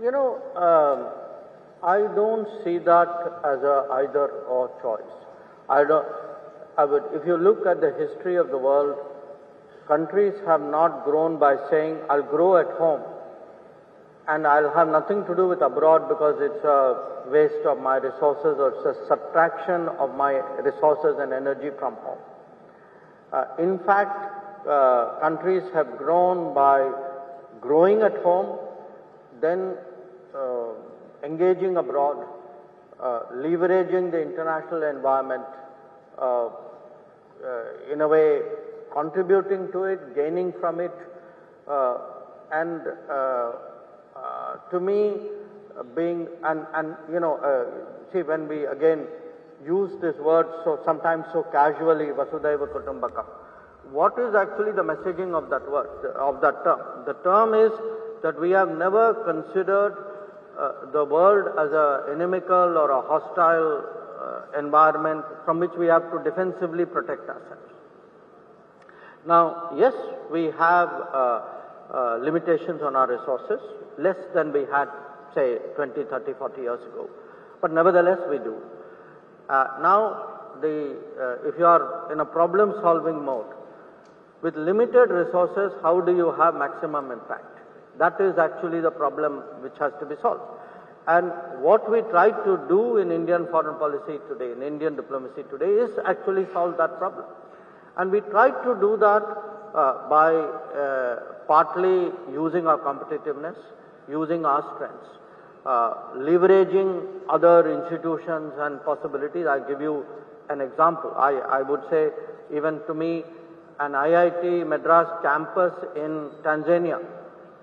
You know, I don't see that as a either or choice. If you look at the history of the world, countries have not grown by saying, I'll grow at home and I'll have nothing to do with abroad because it's a waste of my resources or it's a subtraction of my resources and energy from home. In fact, countries have grown by growing at home, then engaging abroad, leveraging the international environment, in a way contributing to it, gaining from it, and to me, being, see, when we again use this word so sometimes so casually, Vasudhaiva Kutumbakam, what is actually the messaging of that word, of that term? The term is that we have never considered the world as an inimical or a hostile environment from which we have to defensively protect ourselves. Now, yes, we have limitations on our resources, less than we had, say, 20, 30, 40 years ago. But nevertheless, we do. Now, if you are in a problem-solving mode, with limited resources, how do you have maximum impact? That is actually the problem which has to be solved. And what we try to do in Indian foreign policy today, in Indian diplomacy today, is actually solve that problem. And we try to do that by partly using our competitiveness, using our strengths, leveraging other institutions and possibilities. I'll give you an example. I would say, even to me, an IIT Madras campus in Tanzania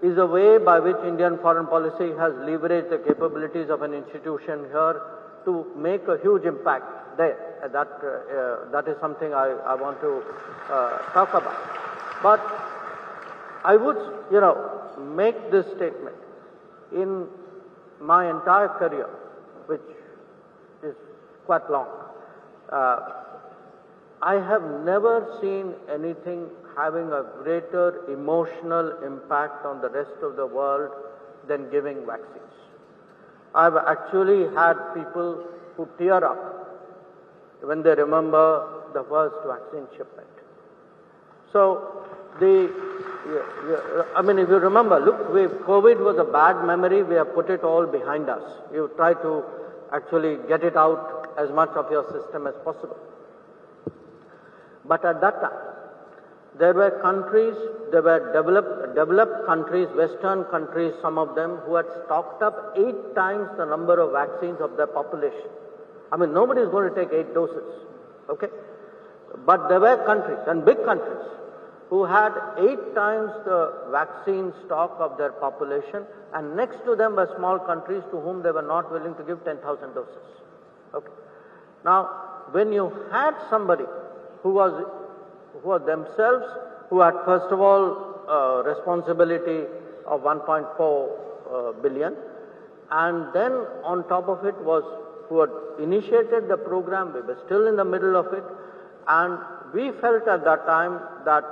is a way by which Indian foreign policy has leveraged the capabilities of an institution here to make a huge impact there. That is something I want to talk about. But I would, make this statement. In my entire career, which is quite long, I have never seen anything having a greater emotional impact on the rest of the world than giving vaccines. I've actually had people who tear up when they remember the first vaccine shipment. So, if you remember, look, COVID was a bad memory, we have put it all behind us. You try to actually get it out as much of your system as possible. But at that time, there were countries, there were developed countries, Western countries, some of them, who had stocked up 8 times the number of vaccines of their population. Nobody is going to take 8 doses, okay? But there were countries, and big countries, who had 8 times the vaccine stock of their population, and next to them were small countries to whom they were not willing to give 10,000 doses, okay? Now, when you had somebody who themselves, who had first of all responsibility of 1.4 billion, and then on top of it was who had initiated the program. We were still in the middle of it, and we felt at that time that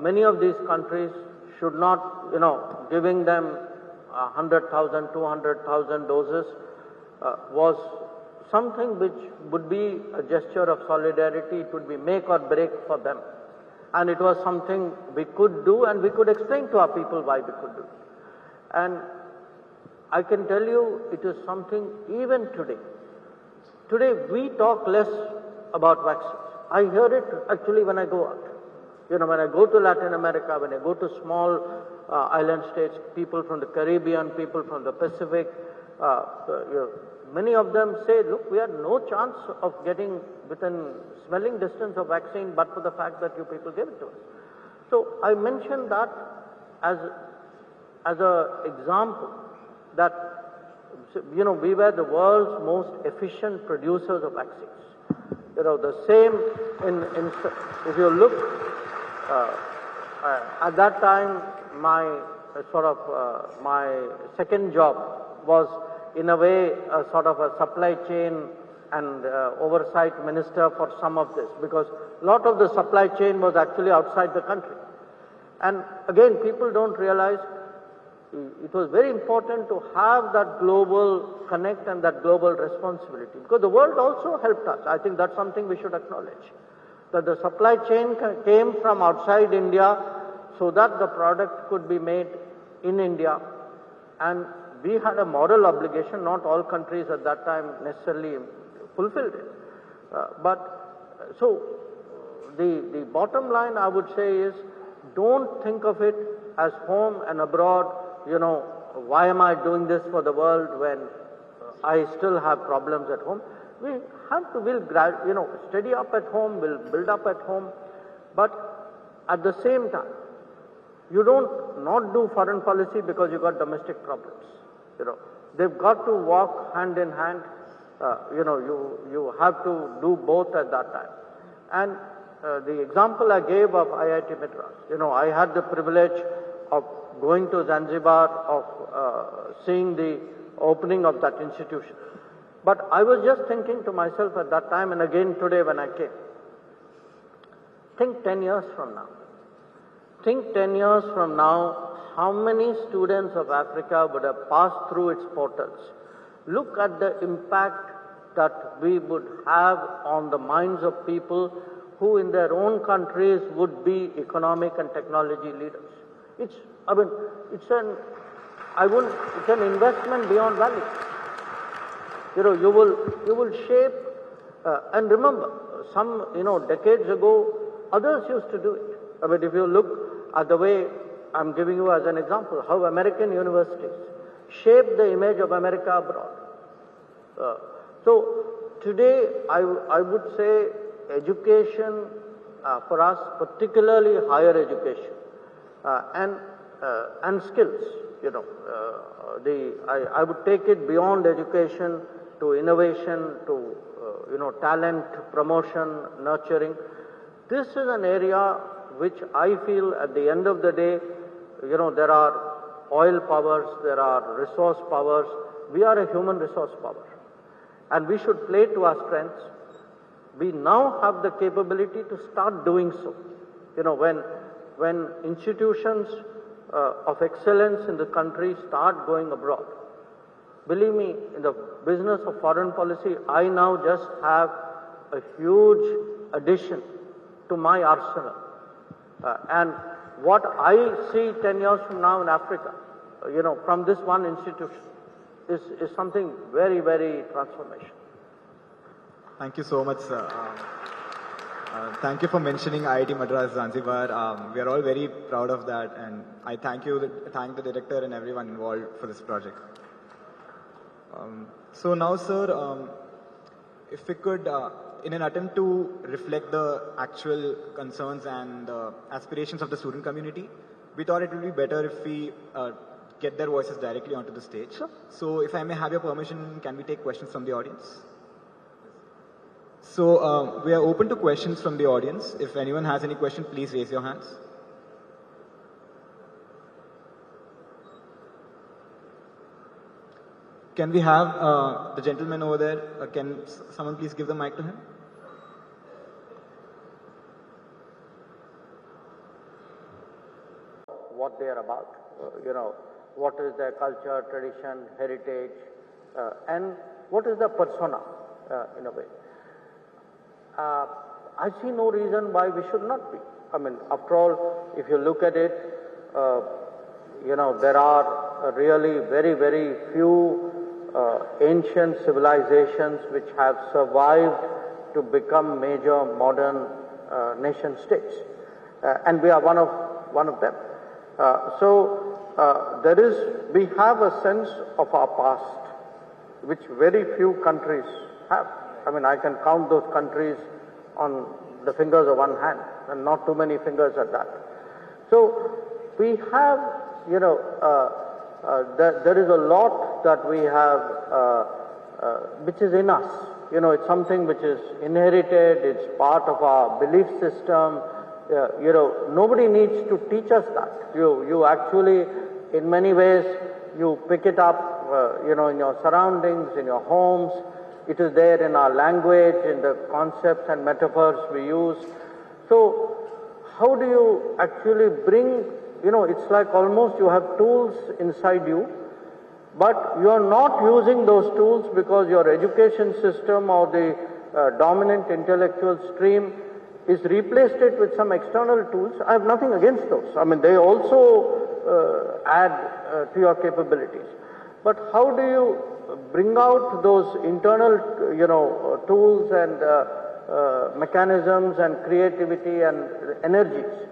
many of these countries should not, giving them 100,000, 200,000 doses was something which would be a gesture of solidarity. It would be make or break for them. And it was something we could do, and we could explain to our people why we could do it. And I can tell you, it is something even today. Today we talk less about vaccines. I hear it actually when I go out. When I go to Latin America, when I go to small island states, people from the Caribbean, people from the Pacific, many of them say, look, we had no chance of getting within smelling distance of vaccine but for the fact that you people gave it to us. So I mentioned that as an example that, we were the world's most efficient producers of vaccines. The same, if you look, at that time, my second job was in a way a sort of a supply chain and oversight minister for some of this, because a lot of the supply chain was actually outside the country. And again, people don't realize it was very important to have that global connect and that global responsibility, because the world also helped us. I think that's something we should acknowledge, that the supply chain came from outside India so that the product could be made in India, and we had a moral obligation. Not all countries at that time necessarily fulfilled it. So the bottom line I would say is, don't think of it as home and abroad, why am I doing this for the world when I still have problems at home. We have to, steady up at home, we'll build up at home, but at the same time, you don't not do foreign policy because you got domestic problems. They've got to walk hand in hand. You have to do both at that time. And the example I gave of IIT Madras, I had the privilege of going to Zanzibar, of seeing the opening of that institution. But I was just thinking to myself at that time, and again today when I came, think 10 years from now. Think 10 years from now, how many students of Africa would have passed through its portals? Look at the impact that we would have on the minds of people who in their own countries would be economic and technology leaders. It's an investment beyond value. You will shape, and remember, some, decades ago, others used to do it. If you look at the way I'm giving you as an example, how American universities shape the image of America abroad. So today, I would say education for us, particularly higher education, and skills. I would take it beyond education to innovation, to talent promotion, nurturing. This is an area which I feel at the end of the day, there are oil powers, there are resource powers. We are a human resource power, and we should play to our strengths. We now have the capability to start doing so. When institutions of excellence in the country start going abroad, believe me, in the business of foreign policy, I now just have a huge addition to my arsenal. And what I see 10 years from now in Africa, from this one institution, is something very, very transformational. Thank you so much, sir. Thank you for mentioning IIT Madras Zanzibar. We are all very proud of that, and I thank the director and everyone involved for this project. So now, sir, if we could, in an attempt to reflect the actual concerns and aspirations of the student community, we thought it would be better if we get their voices directly onto the stage. Sure. So if I may have your permission, can we take questions from the audience? So we are open to questions from the audience. If anyone has any question, please raise your hands. Can we have the gentleman over there? Can someone please give the mic to him? What they are about, what is their culture, tradition, heritage, and what is their persona, in a way. I see no reason why we should not be. After all, if you look at it, there are really very, very few ancient civilizations which have survived to become major modern nation states, and we are one of them. We have a sense of our past, which very few countries have. I can count those countries on the fingers of one hand, and not too many fingers at that. So we have, there is a lot that we have, which is in us. It's something which is inherited, it's part of our belief system. Nobody needs to teach us that. You actually, in many ways, you pick it up, in your surroundings, in your homes. It is there in our language, in the concepts and metaphors we use. So, how do you actually bring you know, it's like almost you have tools inside you, but you are not using those tools because your education system or the dominant intellectual stream is replaced it with some external tools. I have nothing against those. I mean, they also add to your capabilities. But how do you bring out those internal, you know, tools and mechanisms and creativity and energies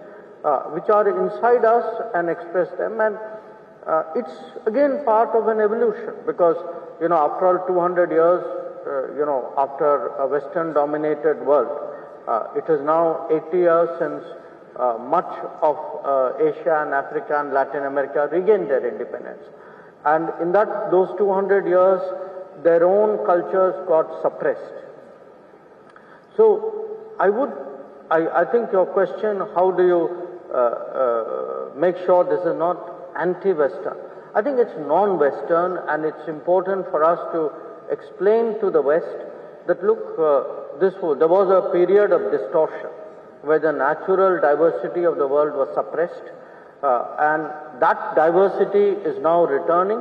which are inside us and express them? And it's again part of an evolution, because, you know, after all 200 years, you know, after a Western dominated world, it is now 80 years since much of Asia and Africa and Latin America regained their independence. And in those 200 years, their own cultures got suppressed. So I think your question, how do you make sure this is not anti-Western? I think it's non-Western, and it's important for us to explain to the West that, look, there was a period of distortion where the natural diversity of the world was suppressed, and that diversity is now returning,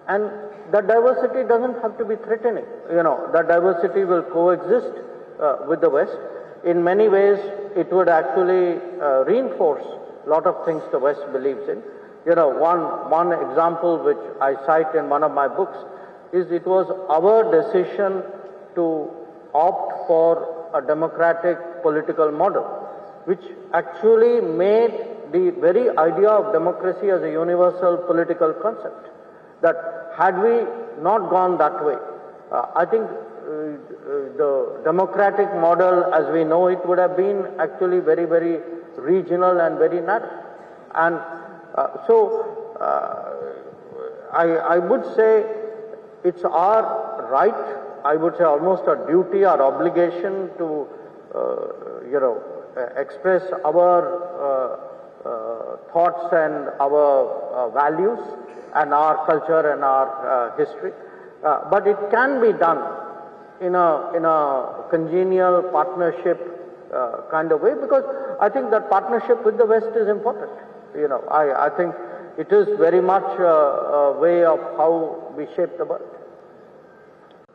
and that diversity doesn't have to be threatening. You know, that diversity will coexist with the West. In many ways, it would actually reinforce a lot of things the West believes in. You know, one example which I cite in one of my books is it was our decision to opt for a democratic political model, which actually made the very idea of democracy as a universal political concept. That had we not gone that way, I think the democratic model as we know it would have been actually very, very regional and very narrow. And so I would say it's our right, I would say almost a duty, our obligation to, you know, express our thoughts and our values and our culture and our history. But it can be done in a congenial partnership kind of way, because I think that partnership with the West is important. You know, I think it is very much a way of how we shape the world.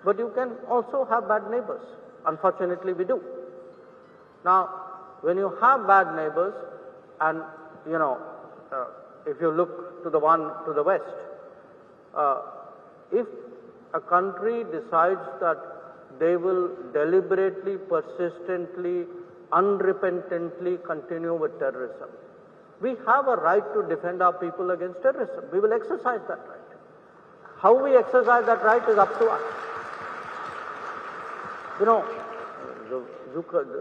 But you can also have bad neighbors. Unfortunately, we do. Now, when you have bad neighbors, and, you know, if you look to the one to the West, if a country decides that they will deliberately, persistently, unrepentantly continue with terrorism, we have a right to defend our people against terrorism. We will exercise that right. How we exercise that right is up to us. You know,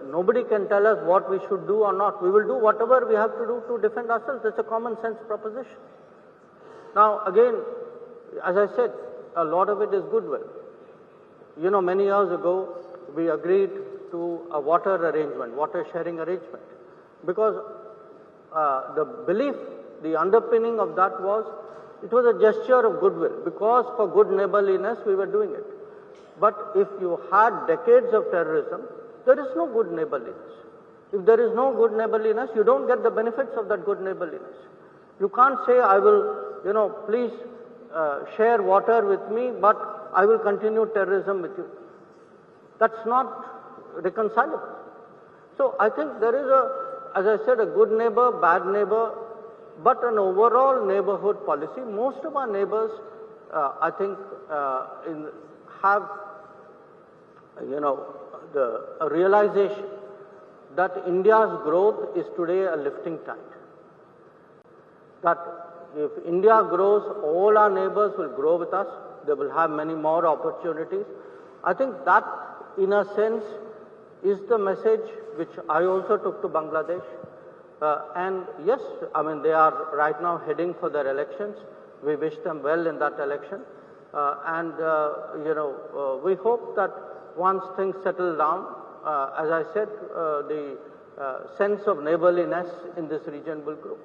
nobody can tell us what we should do or not. We will do whatever we have to do to defend ourselves. It's a common sense proposition. Now, again, as I said, a lot of it is goodwill. You know, many years ago, we agreed to a water arrangement, water sharing arrangement, because the belief, the underpinning of that was, it was a gesture of goodwill, because for good neighborliness we were doing it. But if you had decades of terrorism, there is no good neighborliness. If there is no good neighborliness, you don't get the benefits of that good neighborliness. You can't say, I will, you know, please share water with me, but I will continue terrorism with you. That's not reconcilable. So I think there is as I said, a good neighbor, bad neighbor, but an overall neighborhood policy. Most of our neighbors, I think, have, you know, a realization that India's growth is today a lifting tide. That if India grows, all our neighbors will grow with us. They will have many more opportunities. I think that, in a sense, is the message which I also took to Bangladesh. And yes, I mean, they are right now heading for their elections. We wish them well in that election. You know, we hope that once things settle down, as I said, the sense of neighborliness in this region will grow.